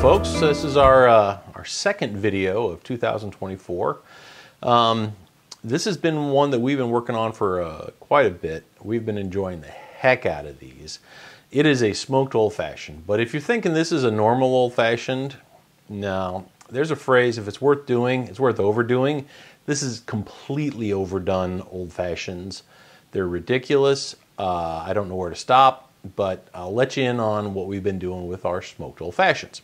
folks. This is our second video of 2024. This has been one that we've been working on for quite a bit. We've been enjoying the heck out of these. It is a smoked old-fashioned, but if you're thinking this is a normal old-fashioned, no. There's a phrase, if it's worth doing, it's worth overdoing. This is completely overdone old-fashions. They're ridiculous. I don't know where to stop, but I'll let you in on what we've been doing with our smoked old-fashions.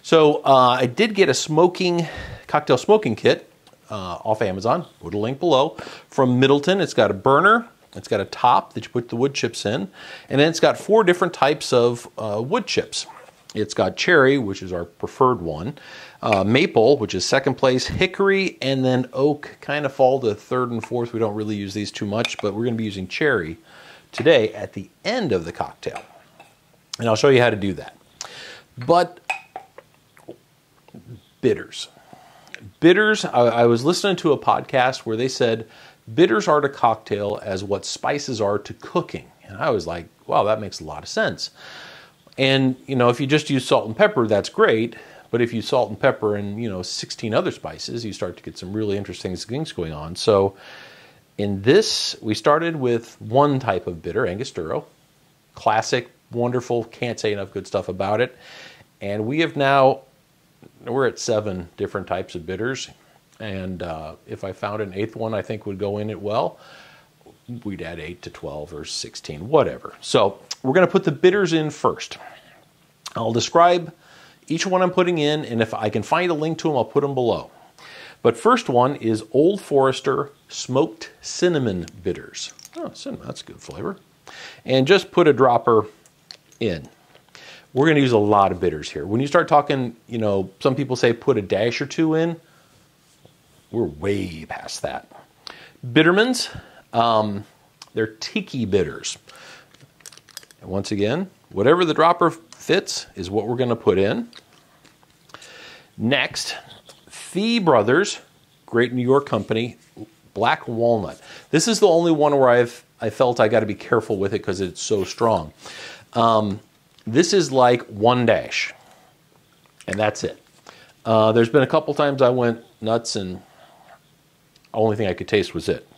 So I did get a cocktail smoking kit off Amazon. Put a link below. From Middleton. It's got a burner. It's got a top that you put the wood chips in. And then it's got 4 different types of wood chips. It's got cherry, which is our preferred one, maple, which is second place, hickory, and then oak kind of fall to third and fourth. We don't really use these too much, but we're going to be using cherry today at the end of the cocktail. And I'll show you how to do that. But bitters. Bitters, I was listening to a podcast where they said bitters are to cocktail as what spices are to cooking. And I was like, wow, that makes a lot of sense. And, you know, if you just use salt and pepper, that's great. But if you salt and pepper and, 16 other spices, you start to get some really interesting things going on. So in this, we started with one type of bitter, Angostura. Classic, wonderful, can't say enough good stuff about it. And we have now, we're at 7 different types of bitters. And if I found an 8th one I think would go in it well, we'd add 8 to 12 or 16, whatever. So we're going to put the bitters in first. I'll describe each one I'm putting in, and if I can find a link to them, I'll put them below. But first one is Old Forester Smoked Cinnamon Bitters. Oh, cinnamon, that's a good flavor. And just put a dropper in. We're going to use a lot of bitters here. When you start talking, some people say put a dash or 2 in. We're way past that. Bittermens, they're Tiki bitters. And once again, whatever the dropper fits is what we're going to put in. Next, Fee Brothers, great New York company, Black Walnut. This is the only one where I felt I got to be careful with it because it's so strong. This is like 1 dash, and that's it. There's been a couple times I went nuts, and the only thing I could taste was it.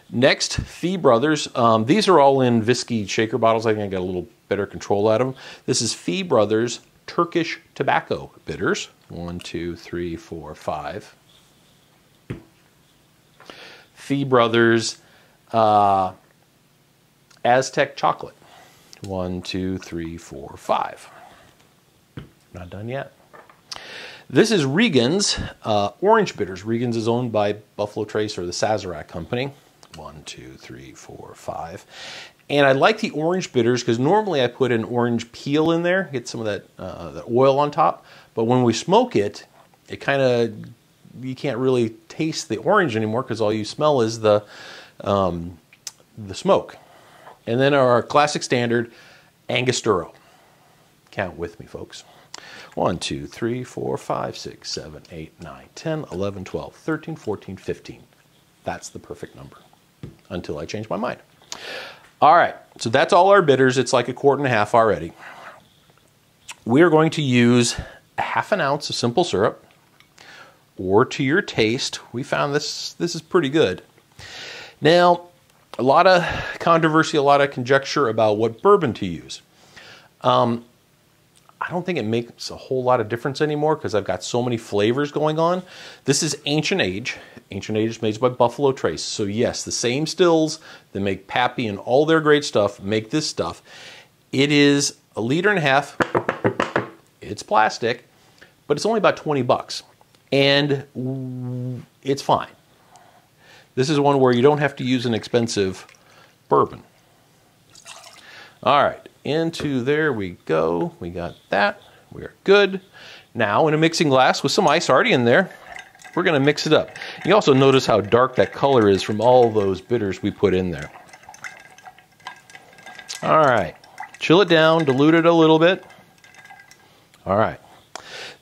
Next, Fee Brothers. These are all in whiskey shaker bottles. I think I got a little better control out of them. This is Fee Brothers Turkish Tobacco Bitters. 1, 2, 3, 4, 5. Fee Brothers Aztec Chocolate. 1, 2, 3, 4, 5. Not done yet. This is Regan's Orange Bitters. Regan's is owned by Buffalo Trace or the Sazerac Company. 1, 2, 3, 4, 5. And I like the orange bitters because normally I put an orange peel in there, get some of that oil on top. But when we smoke it, it kind of, you can't really taste the orange anymore because all you smell is the smoke. And then our classic standard, Angostura. Count with me, folks. 1, 2, 3, 4, 5, 6, 7, 8, 9, 10, 11, 12, 13, 14, 15. That's the perfect number until I change my mind. All right, so that's all our bitters. It's like 1.5 quarts already. We are going to use 1/2 ounce of simple syrup, or to your taste. We found this is pretty good. Now, a lot of controversy, a lot of conjecture about what bourbon to use. I don't think it makes a whole lot of difference anymore because I've got so many flavors going on. This is Ancient Age. Ancient Age is made by Buffalo Trace. So yes, the same stills that make Pappy and all their great stuff make this stuff. It is 1.5 liters. It's plastic, but it's only about 20 bucks. And it's fine. This is one where you don't have to use an expensive bourbon. All right. Into there we go. We got that. We are good. Now, in a mixing glass with some ice already in there, we're going to mix it up. You also notice how dark that color is from all those bitters we put in there. All right. Chill it down, dilute it a little bit. All right.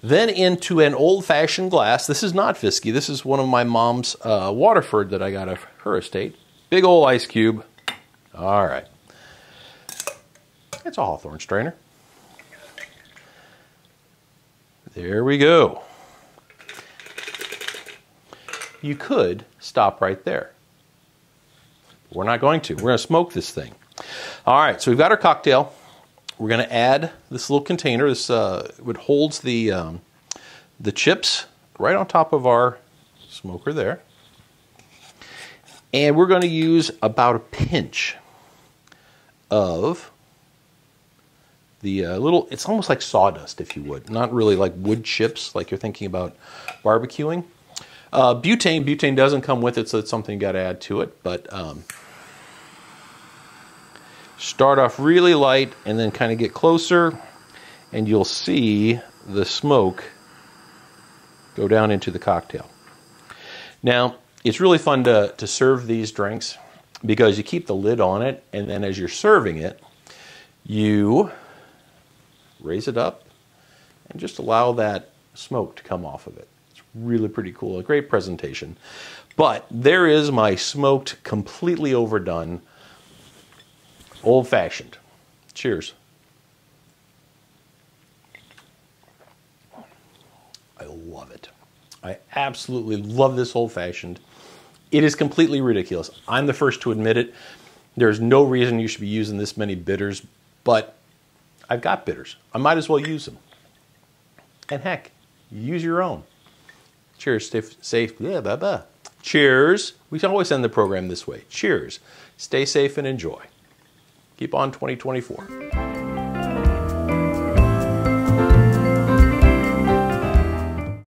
Then into an old-fashioned glass. This is not whiskey. This is one of my mom's Waterford that I got of her estate. Big old ice cube. All right. It's a Hawthorne strainer. There we go. You could stop right there. We're not going to. We're going to smoke this thing. All right, so we've got our cocktail. We're going to add this little container. This it holds the chips right on top of our smoker there. And we're going to use about a pinch of the little, it's almost like sawdust, if you would. Not really like wood chips like you're thinking about barbecuing. Butane doesn't come with it, so it's something you got to add to it. But start off really light and then kind of get closer, and you'll see the smoke go down into the cocktail. Now, it's really fun to serve these drinks because you keep the lid on it, and then as you're serving it, you raise it up and just allow that smoke to come off of it. It's really pretty cool, a great presentation. But there is my smoked, completely overdone, old-fashioned. Cheers. I love it. I absolutely love this old-fashioned. It is completely ridiculous. I'm the first to admit it. There's no reason you should be using this many bitters, but I've got bitters. I might as well use them. And heck, use your own. Cheers, stay safe. Yeah, bye-bye. Cheers. We can always end the program this way. Cheers. Stay safe and enjoy. Keep on 2024.